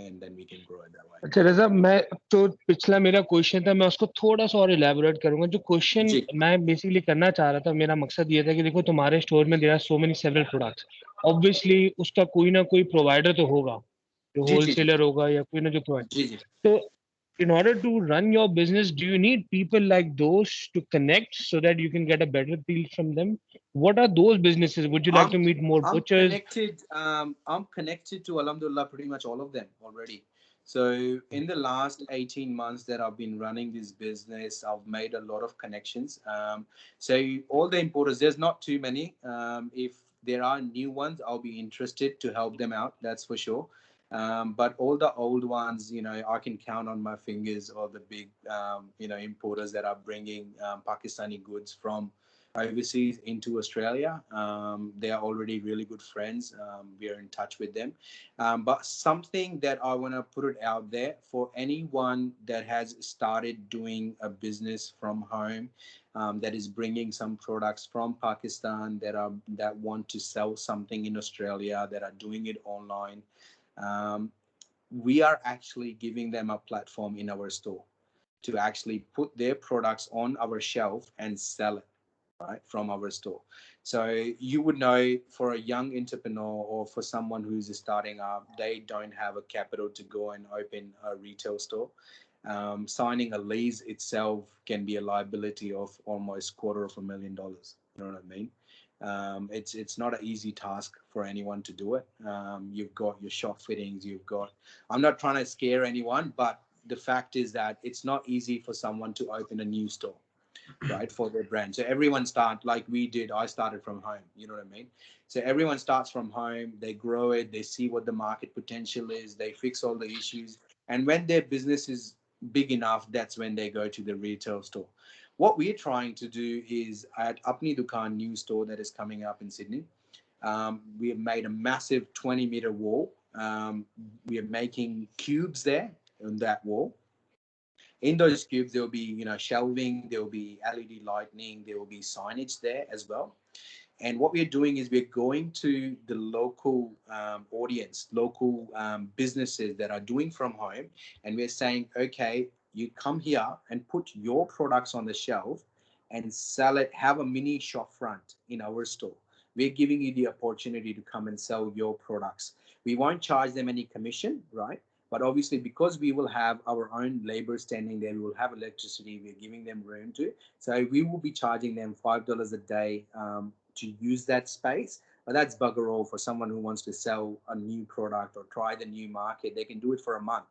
and then we can grow it that way. अच्छा रजा, मैं तो पिछला मेरा question था, मैं उसको थोड़ा सा और इलेबोरेट करूंगा। जो क्वेश्चन जी मैं बेसिकली करना चाह रहा था, मेरा मकसद ये था कि देखो तुम्हारे स्टोर में there are so many several products, obviously उसका कोई ना कोई प्रोवाइडर तो होगा, जो जी जी जी होलसेलर होगा या कोई ना जो प्रोवाइड। जी जी तो in order to run your business, do you need people like those to connect so that you can get a better deal from them? What are those businesses? Would you like to meet more I'm butchers? connected. I'm connected to Alhamdulillah pretty much all of them already. So in the last 18 months that I've been running this business, I've made a lot of connections. So all the importers, there's not too many. If there are new ones, I'll be interested to help them out. That's for sure. But all the old ones, I can count on my fingers. All the big, importers that are bringing Pakistani goods from overseas into Australia. They are already really good friends. We are in touch with them. But something that I want to put it out there for anyone that has started doing a business from home, that is bringing some products from Pakistan, that want to sell something in Australia, that are doing it online. We are actually giving them a platform in our store to actually put their products on our shelf and sell it, right, from our store. So you would know, for a young entrepreneur or for someone who's starting up, they don't have a capital to go and open a retail store. Signing a lease itself can be a liability of almost $250,000. You know what I mean? It's not an easy task for anyone to do it. You've got your shop fittings, I'm not trying to scare anyone, but the fact is that it's not easy for someone to open a new store, right, for their brand. So everyone start like we did. I started from home, you know what I mean? So everyone starts from home, they grow it, they see what the market potential is, they fix all the issues, and when their business is big enough, that's when they go to the retail store. What we're trying to do is, at Apni Dukaan new store that is coming up in Sydney, we have made a massive 20-meter wall. We are making cubes there on that wall. In those cubes, there will be, shelving, there will be LED lighting, there will be signage there as well. And what we're doing is we're going to the local audience, local businesses that are doing from home, and we're saying, okay, you come here and put your products on the shelf and sell it, have a mini shop front in our store. We're giving you the opportunity to come and sell your products. We won't charge them any commission, right? But obviously, because we will have our own labor standing there, we will have electricity, we're giving them room to. So we will be charging them $5 a day to use that space. But that's bugger all for someone who wants to sell a new product or try the new market. They can do it for a month.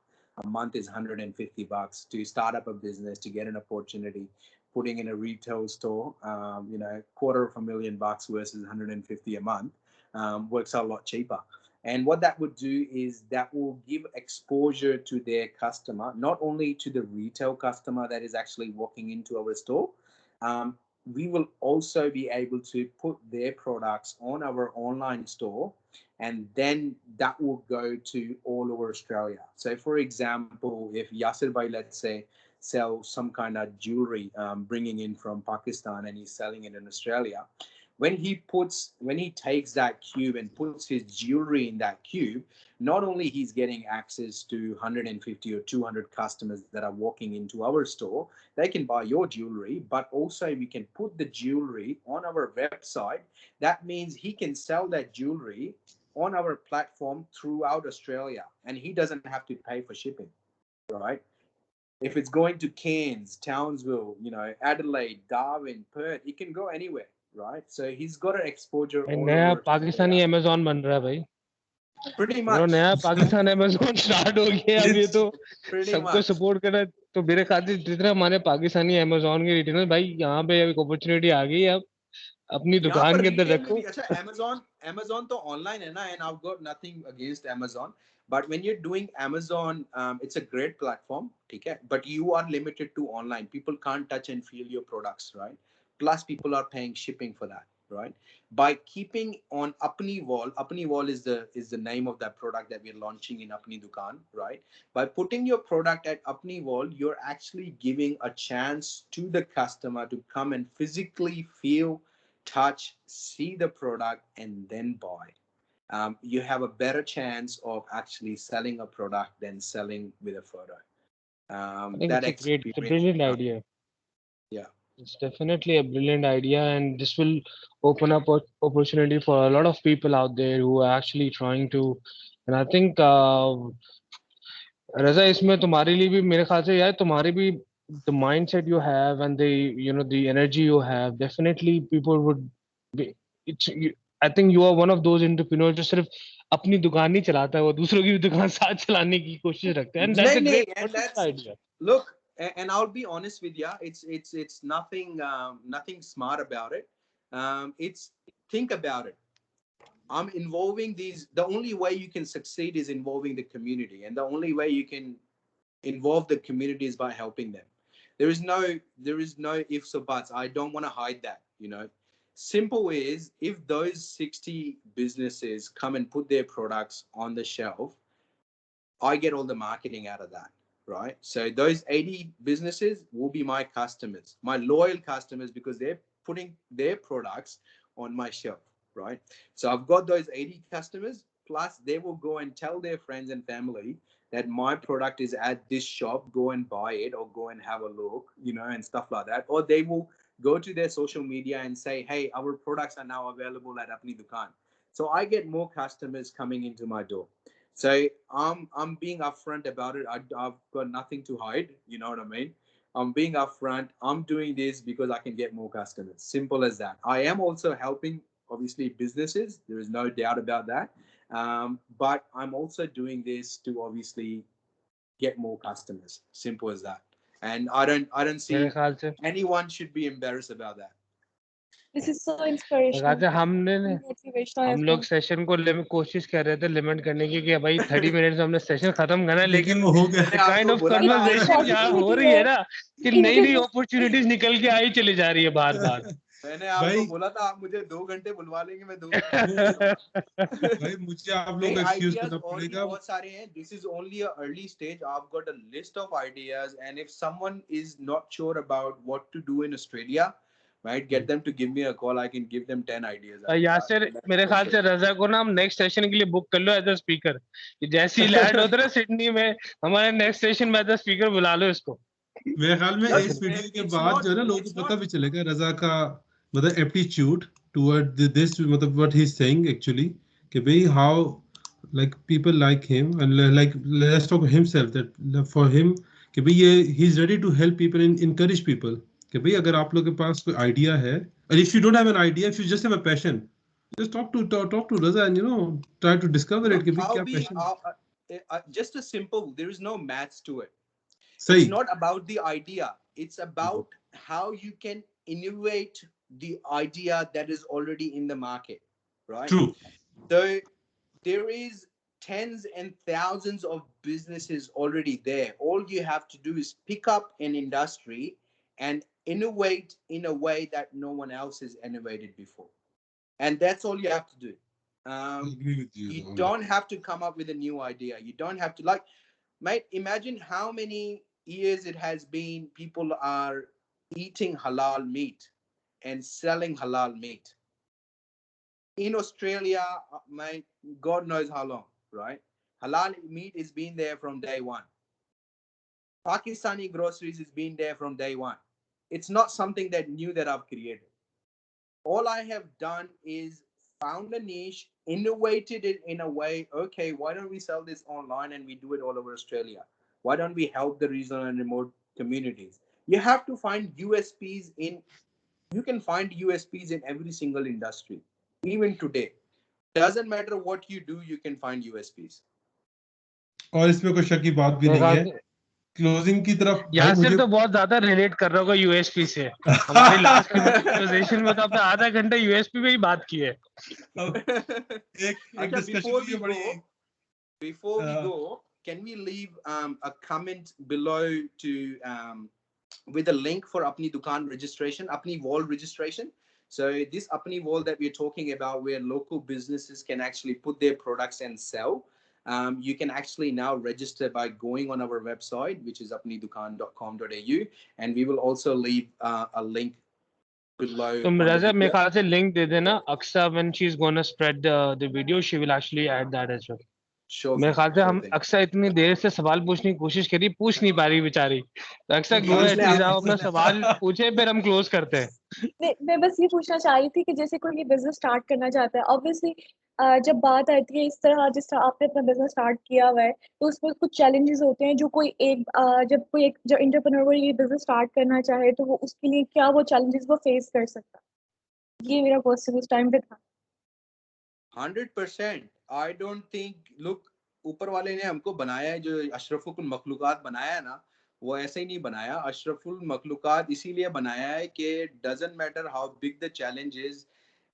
A month is $150 to start up a business, to get an opportunity. Putting in a retail store, $250,000 versus $150 a month works out a lot cheaper. And what that would do is that will give exposure to their customer, not only to the retail customer that is actually walking into our store. We will also be able to put their products on our online store, and then that will go to all over Australia. So for example, if Yasir Bhai, let's say, sell some kind of jewelry bringing in from Pakistan, and he's selling it in Australia, when he takes that cube and puts his jewelry in that cube, not only he's getting access to 150 or 200 customers that are walking into our store, they can buy your jewelry, but also we can put the jewelry on our website. That means he can sell that jewelry on our platform throughout Australia, and he doesn't have to pay for shipping, right? If it's going to Cairns, Townsville, Adelaide, Darwin, Perth, it can go anywhere, right? So he's got an exposure all नया over Pakistani Australia. Amazon बन रहा है भाई. Pretty bro much. नया Pakistan Amazon start हो गया अब ये तो Pretty सबको much. सपोर्ट करना है। तो मेरे ख्याल से जितने हमारे पाकिस्तानी अमेज़न के रिटेलर भाई यहाँ पे एक अपॉर्चुनिटी आ गई है, अब अपनी यहाँ दुकान पर के अंदर retail में रखो। भी अच्छा Amazon तो online है ना, and I've got nothing against Amazon, but when you're doing Amazon, it's a great platform, ठीक है, but you are limited to online. People can't touch and feel your products, right? Plus people are paying shipping for that, right? By keeping on Apni Wall is the name of that product that we're launching in Apni Dukan, right? By putting your product at Apni Wall, you're actually giving a chance to the customer to come and physically feel, touch, see the product, and then buy. You have a better chance of actually selling a product than selling with a photo. I think That it's a experience, brilliant idea. yeah. It's definitely a brilliant idea, and this will open up opportunity for a lot of people out there who are actually trying to. And I think रज़ा इसमें तुम्हारे लिए भी मेरे ख्याल से यार तुम्हारी भी the mindset you have and the energy you have, definitely people would be I think you are one of those entrepreneurs जो सिर्फ अपनी दुकान नहीं चलाता है, वो दूसरों की भी दुकान साथ चलाने की कोशिश रखता है, and that's a Nay, great, and बहुत अच्छा that's, idea. look, and I'll be honest with you, it's nothing smart about it. It's, think about it. I'm involving these. The only way you can succeed is involving the community, and the only way you can involve the community is by helping them. There is no ifs or buts. I don't want to hide that. Simple is, if those 60 businesses come and put their products on the shelf, I get all the marketing out of that, right? So those 80 businesses will be my customers, my loyal customers, because they're putting their products on my shelf, right? So I've got those 80 customers, plus they will go and tell their friends and family that my product is at this shop, go and buy it or go and have a look, and stuff like that. Or they will go to their social media and say, hey, our products are now available at Apni Dukan. So I get more customers coming into my door. So I'm being upfront about it. I've got nothing to hide. You know what I mean? I'm being upfront. I'm doing this because I can get more customers. Simple as that. I am also helping, obviously, businesses. There is no doubt about that. But I'm also doing this to obviously get more customers. Simple as that. And I don't मेरे see ख्याल से anyone should be embarrassed about that. This is so मेरे ख्याल inspirational. से हमने Motivational हम as लोग well. Session को कोशिश कर रहे थे लिमिट करने की कि भाई 30 मिनट में हमने सेशन खत्म करना है, लेकिन लेकिन वो हो गया। मैंने काइंड आपको ऑफ बोला था इतनी कन्वर्सेशन यहाँ हो positivity रही है है ना कि नई इनके नई जो अपॉर्चुनिटीज निकल के आई चली जा रही है बार बार। मैंने आपको भाई बोला था, आप मुझे 2 घंटे बुलवा लेंगे, मैं 2 भाई मुझे आप लोग नहीं, को एक्सक्यूज आइडियाज करना और भी पड़ेगा। बहुत सारे हैं. This is only a early stage. I have got a list of ideas, and if someone is not sure about what to do in Australia, right, get them to give me a call. I can give them 10 ideas out of Yasir that. मेरे That's for ख्याल sure. से रजा को ना हम next session के लिए book कर लो as a speaker, जैसे ही लैंड होता है सिडनी में हमारे नेक्स्ट सेशन में एज अ स्पीकर बुला लो इसको। मेरे ख्याल में Look, इस वीडियो के it's बाद जो not है ना लोगों it's को पता not भी चलेगा रजा का मतलब एप्टीट्यूड टुवर्ड दिस, मतलब what he is saying actually, कि भाई how like people like him and like let's talk about himself that for him कि भाई ये he is ready to help people and encourage people कि भाई अगर आप लोग के पास कोई आइडिया है, and if you don't have an idea, if you just have a passion, just talk to Raza and try to discover it look, कि भाई क्या passion just a simple, there is no maths to it. It's सही। not about the idea. It's about how you can innovate the idea that is already in the market, right? True. So there is tens and thousands of businesses already there. All you have to do is pick up an industry and innovate in a way that no one else has innovated before. And that's all you have to do. I agree with you You on that. don't have to come up with a new idea. You don't have to, like, mate, imagine how many years it has been people are eating halal meat and selling halal meat. In Australia, mate, God knows how long, right? Halal meat has been there from day one. Pakistani groceries has been there from day one. It's not something that new that I've created. All I have done is found a niche, innovated it in a way, okay, why don't we sell this online and we do it all over Australia? Why don't we help the regional and remote communities? You have to find USPs in, you can find USPs in every single industry, even today. doesn't matter what you do, you can find USPs. और इसमें कोई शक की बात भी नहीं है। Closing की तरफ भाई यासिर मुझे तो बहुत ज्यादा रिलेट कर रहा होगा यूएसपी से। हमारी लास्ट कन्वर्सेशन में तो आपने आधा घंटा यूएसपी में ही बात की है। एक डिस्कशन हुई है बड़ी। Before we go, can we leave a comment below to with a link for Apni Dukan registration, Apni Wall registration? So this Apni Wall that we're talking about, where local businesses can actually put their products and sell, you can actually now register by going on our website, which is apnidukan.com.au, and we will also leave a link below. तुम रजा मेरे ख्याल से link दे देना। Aqsa when she's gonna spread the video, she will actually add that as well. Sure. मेरे ख्याल से हम अक्सा इतनी देर से सवाल पूछने की कोशिश करी, पूछ नहीं पा रही बेचारी। तो अक्सा गो अहेड प्लीज, आप अपना सवाल पूछे फिर हम क्लोज करते हैं। मैं बस ये पूछना चाह रही थी कि जैसे कोई ये बिजनेस स्टार्ट करना चाहता है, ऑब्वियसली जब बात आती है इस तरह जिस तरह आपने अपना बिजनेस स्टार्ट किया हुआ है, तो उसमें कुछ चैलेंजेस होते हैं जो कोई एक जब कोई एक जो एंटरप्रेन्योर को ये बिजनेस स्टार्ट करना चाहे तो वो उसके लिए क्या वो चैलेंजेस वो फेस कर सकता है। ये मेरा क्वेश्चन उस टाइम पे था। 100%। आई डोंट थिंक, लुक, ऊपर वाले ने हमको बनाया है, जो अशरफुल मखलूकात बनाया है ना, वो ऐसे ही नहीं बनाया। अशरफुल मखलूकात इसीलिए बनाया है कि doesn't matter how big the challenge is,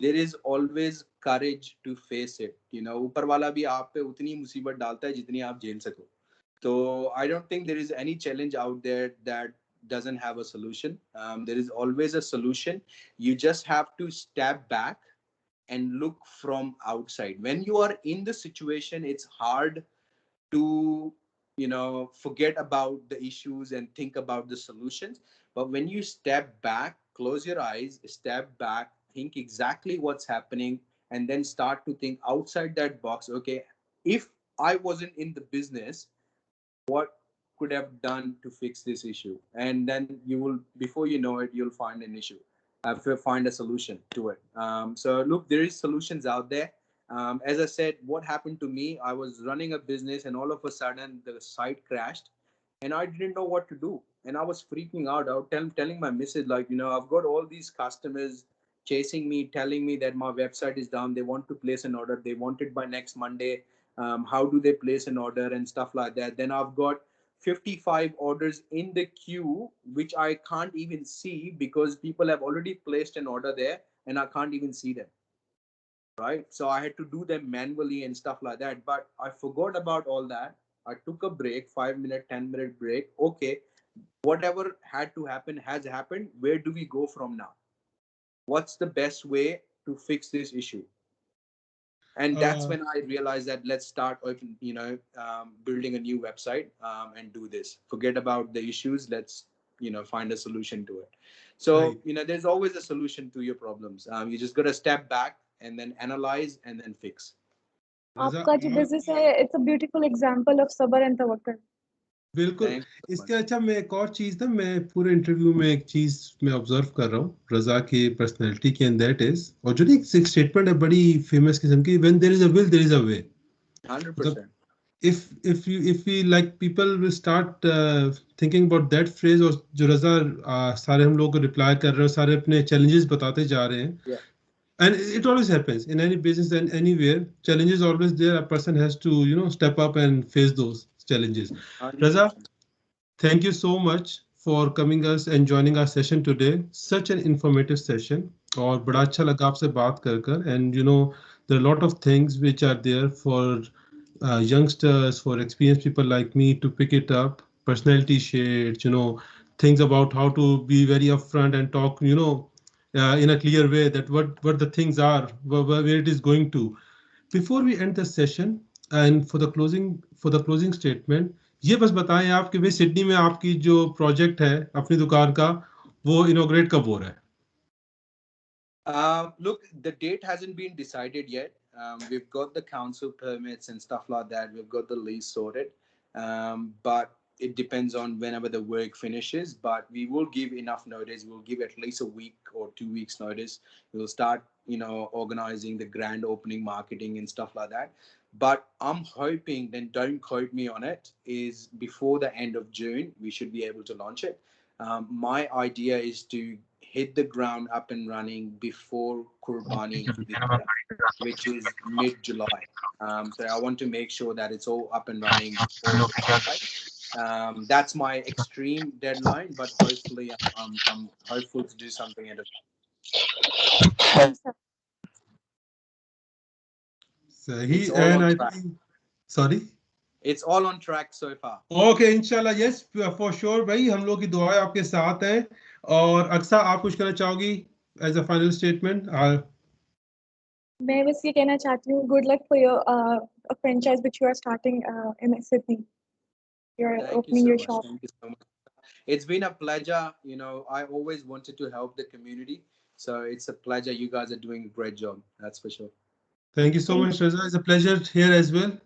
there is always courage to face it. You know, ऊपर वाला भी आप पे उतनी मुसीबत डालता है जितनी आप झेल सको। तो I don't think there is any challenge out there that doesn't have a solution. There is always a solution. You just have to step back and look from outside. When you are in the situation, it's hard to, you know, forget about the issues and think about the solutions. But when you step back, close your eyes, step back, think exactly what's happening, and then start to think outside that box. Okay, if I wasn't in the business, what could have done to fix this issue? And then you will, before you know it, you'll find an issue, find a solution to it. So look, there is solutions out there. As I said, what happened to me, I was running a business and all of a sudden the site crashed and I didn't know what to do. And I was freaking out. I was telling my missus, like, you know, I've got all these customers chasing me, telling me that my website is down. They want to place an order. They want it by next Monday. How do they place an order and stuff like that? Then I've got 55 orders in the queue, which I can't even see because people have already placed an order there and I can't even see them. Right? So I had to do them manually and stuff like that. But I forgot about all that. I took a break, 5-minute, 10-minute break. Okay, whatever had to happen has happened. Where do we go from now? What's the best way to fix this issue? And that's when I realized that let's start, you know, building a new website and do this. Forget about the issues. Let's, you know, find a solution to it. So, right, you know, there's always a solution to your problems. You just got to step back and then analyze and then fix. आपका जो business है, it's a beautiful example of sabr and tawakkul. बिल्कुल। इसके अच्छा मैं एक और चीज था, मैं पूरे इंटरव्यू में एक चीज मैं ऑब्जर्व कर रहा हूँ रजा की पर्सनैलिटी की, एंड दैट इज, और जो एक स्टेटमेंट है बड़ी फेमस किस्म की, when there is a will there is a way. 100%. if we like people will start thinking about that phrase, और जो रजा सारे हम लोग को रिप्लाई कर रहे हो, सारे अपने चैलेंजेस बताते जा रहे हैं, yeah, and it always happens in any business and anywhere. Challenges always there. A person has to, you know, step up and face those challenges. 100%. Raza, thank you so much for coming us and joining our session today. Such an informative session. और बड़ा अच्छा लगा आपसे बात कर, and you know there are a lot of things which are there for youngsters, for experienced people like me to pick it up. Personality shades, you know, things about how to be very upfront and talk, you know, in a clear way that what the things are, where it is going to. Before we end the session and for the closing statement, ये बस बताएं आप कि भाई Sydney में आपकी जो project है अपनी दुकान का, वो इनॉग्रेट कब हो रहा है? Look, the date hasn't been decided yet. We've got the council permits and stuff like that. We've got the lease sorted. But it depends on whenever the work finishes. But we will give enough notice. We'll give at least a week or 2 weeks notice. We'll start, you know, organizing the grand opening, marketing and stuff like that. But I'm hoping, then don't quote me on it, is before the end of June, we should be able to launch it. My idea is to hit the ground up and running before Qurbani, which is mid-July. So I want to make sure that it's all up and running before July. That's my extreme deadline, but hopefully I'm hopeful to do something at it. Sahi, and I think, sorry? It's all on track so far. Okay, inshallah, yes, for sure, भाई हम लोग की दुआएं आपके साथ हैं. और अक्सा, आप कुछ कहना चाहोगी as a final statement? मैं बस ये कहना चाहती हूँ, good luck for your franchise which you are starting in Sydney. You're opening your shop. Thank you so much. It's been a pleasure. You know, I always wanted to help the community, so it's a pleasure. You guys are doing a great job. That's for sure. Thank you so much, Raza. It's a pleasure here as well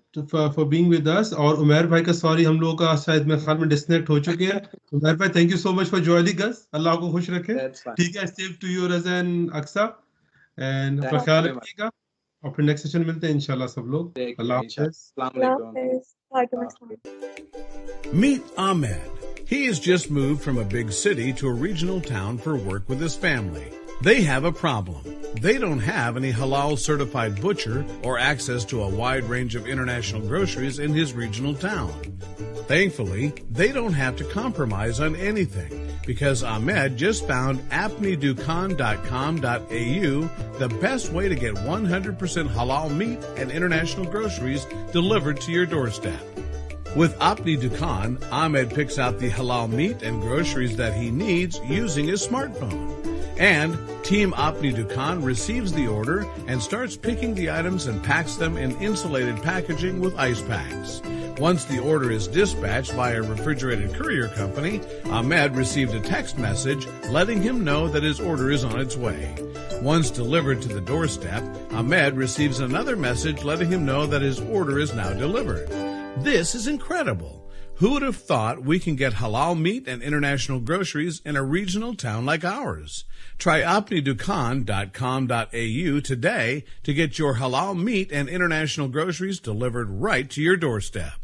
for being with us. और उमर भाई का sorry, हम लोगों का शायद मेरे ख्याल में डिस्कनेक्ट हो चुके हैं. उमर भाई, thank you so much for joining us. अल्लाह को खुश रखे. ठीक है, same to you, Raza and Aksa. And अपना ख्याल रखिएगा. और फिर नेक्स्ट सेशन मिलते हैं इंशाल्लाह सब लोग. अल्लाह हाफिज़. Meet Ahmed. He has just moved from a big city to a regional town for work with his family. They have a problem. They don't have any halal certified butcher or access to a wide range of international groceries in his regional town. Thankfully, they don't have to compromise on anything because Ahmed just found apnidukan.com.au, the best way to get 100% halal meat and international groceries delivered to your doorstep. With Apni Dukan, Ahmed picks out the halal meat and groceries that he needs using his smartphone. And Team Apni Dukan receives the order and starts picking the items and packs them in insulated packaging with ice packs. Once the order is dispatched by a refrigerated courier company, Ahmed received a text message letting him know that his order is on its way. Once delivered to the doorstep, Ahmed receives another message letting him know that his order is now delivered. This is incredible. Who would have thought we can get halal meat and international groceries in a regional town like ours? Try apnidukan.com.au today to get your halal meat and international groceries delivered right to your doorstep.